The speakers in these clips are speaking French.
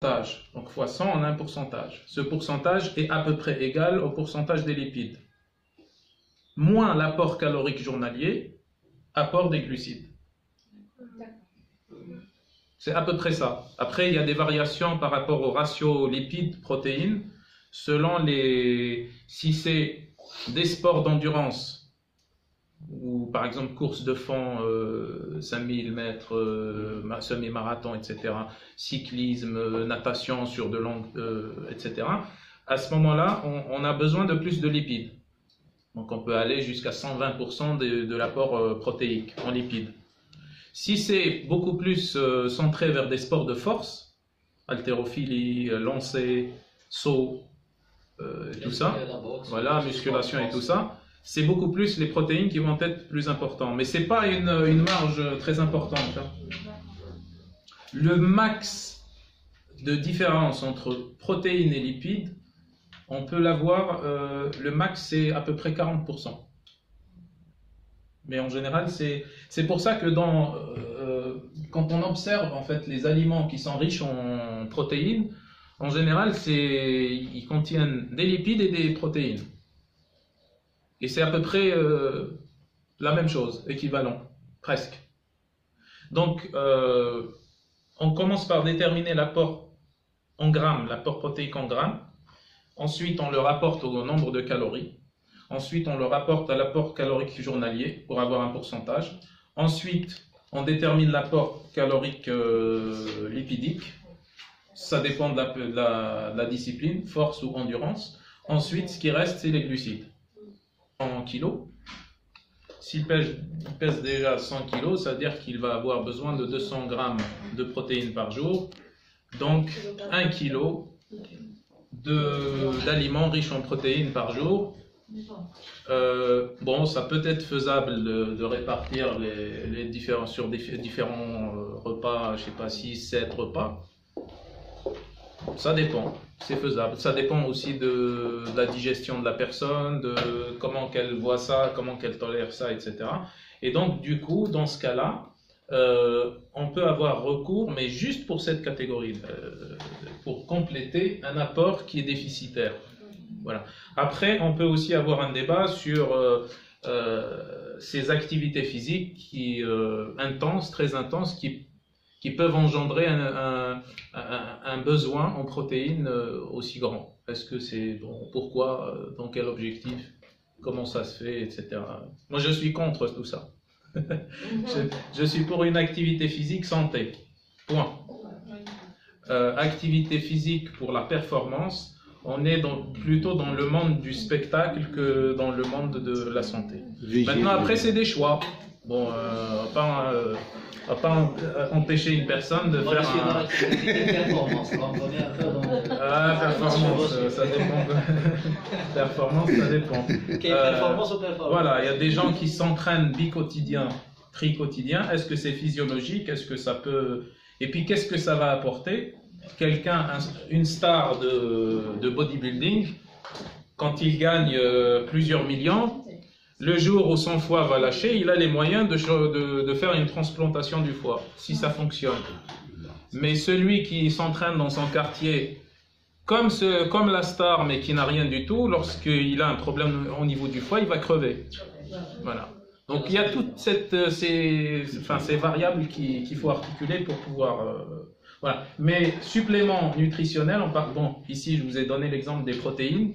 pourcentage, donc fois 100 on a un pourcentage. Ce pourcentage est à peu près égal au pourcentage des lipides. Moins l'apport calorique journalier, apport des glucides. C'est à peu près ça. Après, il y a des variations par rapport au ratio lipides-protéines, selon si c'est des sports d'endurance, ou par exemple course de fond, 5000 mètres, semi-marathon, etc., cyclisme, natation sur de longues, etc., à ce moment-là, on a besoin de plus de lipides. Donc on peut aller jusqu'à 120% de l'apport protéique en lipides. Si c'est beaucoup plus centré vers des sports de force, haltérophilie, lancer, saut, tout ça, voilà, musculation et tout ça, c'est beaucoup plus les protéines qui vont être plus importantes. Mais ce n'est pas une marge très importante. Hein. Le max de différence entre protéines et lipides, on peut l'avoir, le max c'est à peu près 40%. Mais en général, c'est pour ça que quand on observe en fait les aliments qui sont riches en protéines, en général, ils contiennent des lipides et des protéines. Et c'est à peu près la même chose, équivalent, presque. Donc, on commence par déterminer l'apport en grammes, l'apport protéique en grammes. Ensuite, on le rapporte au nombre de calories. Ensuite, on le rapporte à l'apport calorique journalier pour avoir un pourcentage. Ensuite, on détermine l'apport calorique lipidique. Ça dépend de la discipline, force ou endurance. Ensuite, ce qui reste, c'est les glucides. En kilos. S'il pèse déjà 100 kilos, ça veut dire qu'il va avoir besoin de 200 grammes de protéines par jour. Donc, 1 kilo d'aliments riches en protéines par jour. Bon, ça peut être faisable de répartir sur différents repas, je sais pas, 6, 7 repas. Ça dépend, c'est faisable. Ça dépend aussi de la digestion de la personne, de comment qu'elle voit ça, comment qu'elle tolère ça, etc. Et donc, du coup, dans ce cas-là, on peut avoir recours, mais juste pour cette catégorie, pour compléter un apport qui est déficitaire. Voilà. Après, on peut aussi avoir un débat sur ces activités physiques intenses, très intenses, qui peuvent engendrer un besoin en protéines aussi grand. Est-ce que c'est bon, pourquoi, dans quel objectif, comment ça se fait, etc. Moi, je suis contre tout ça. je suis pour une activité physique santé. Point. Activité physique pour la performance. On est plutôt dans le monde du spectacle que dans le monde de la santé. Maintenant, après, c'est des choix. Bon, on va pas empêcher une personne de faire performance. Performance, ça dépend. Performance, ça dépend. Performance ou performance? Voilà, il y a des gens qui s'entraînent bi-quotidien, tri-quotidien. Est-ce que c'est physiologique? Est-ce que ça peut... Et puis, qu'est-ce que ça va apporter? Une star de bodybuilding, quand il gagne plusieurs millions, le jour où son foie va lâcher, il a les moyens de faire une transplantation du foie, si ça fonctionne. Mais celui qui s'entraîne dans son quartier, comme la star, mais qui n'a rien du tout, lorsqu'il a un problème au niveau du foie, il va crever. Voilà. Donc il y a toutes ces variables qu'il faut articuler pour pouvoir... Voilà. Mais supplément nutritionnel, ici je vous ai donné l'exemple des protéines.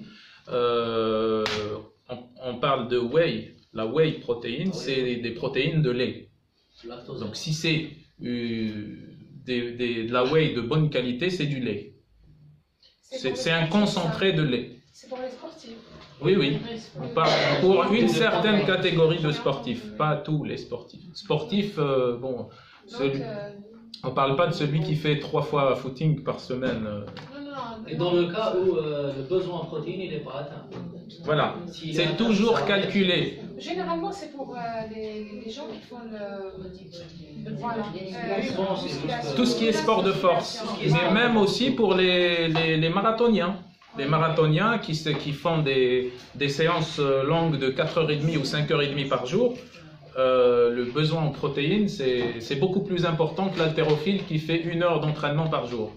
On parle de whey. La whey protéine, c'est des protéines de lait. Donc si c'est de la whey de bonne qualité, c'est du lait. C'est un concentré de lait. C'est pour les sportifs. Oui, oui. On parle pour une certaine catégorie de sportifs, pas tous les sportifs. Sportifs, bon, on ne parle pas de celui qui fait 3 fois footing par semaine. Et dans le cas où le besoin en protéines n'est pas atteint. Voilà, c'est toujours calculé. Généralement, c'est pour les gens qui font voilà. Tout ce qui est sport de force, mais même aussi pour les marathoniens. Les marathoniens qui font des séances longues de 4h30 ou 5h30 par jour, le besoin en protéines, c'est beaucoup plus important que l'haltérophile qui fait 1 heure d'entraînement par jour.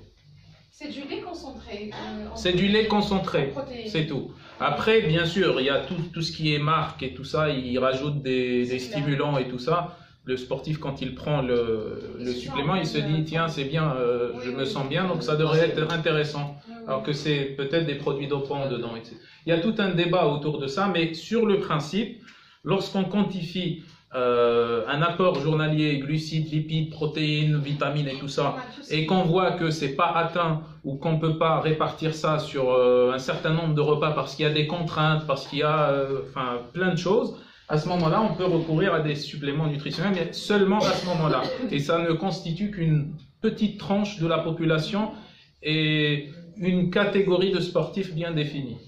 C'est du lait concentré. C'est du lait concentré, protéines. c'est tout. Après, bien sûr, il y a tout ce qui est marque et tout ça, ils rajoutent des stimulants et tout ça. Le sportif, quand il prend le supplément, il se dit, tiens, c'est bien, je me sens bien, donc ça devrait être intéressant. Alors que c'est peut-être des produits dopants dedans, etc. Il y a tout un débat autour de ça, mais sur le principe, lorsqu'on quantifie un apport journalier, glucides, lipides, protéines, vitamines et tout ça, et qu'on voit que c'est pas atteint ou qu'on peut pas répartir ça sur un certain nombre de repas parce qu'il y a des contraintes, parce qu'il y a enfin plein de choses, à ce moment-là, on peut recourir à des suppléments nutritionnels, mais seulement à ce moment-là. Et ça ne constitue qu'une petite tranche de la population et une catégorie de sportifs bien définie.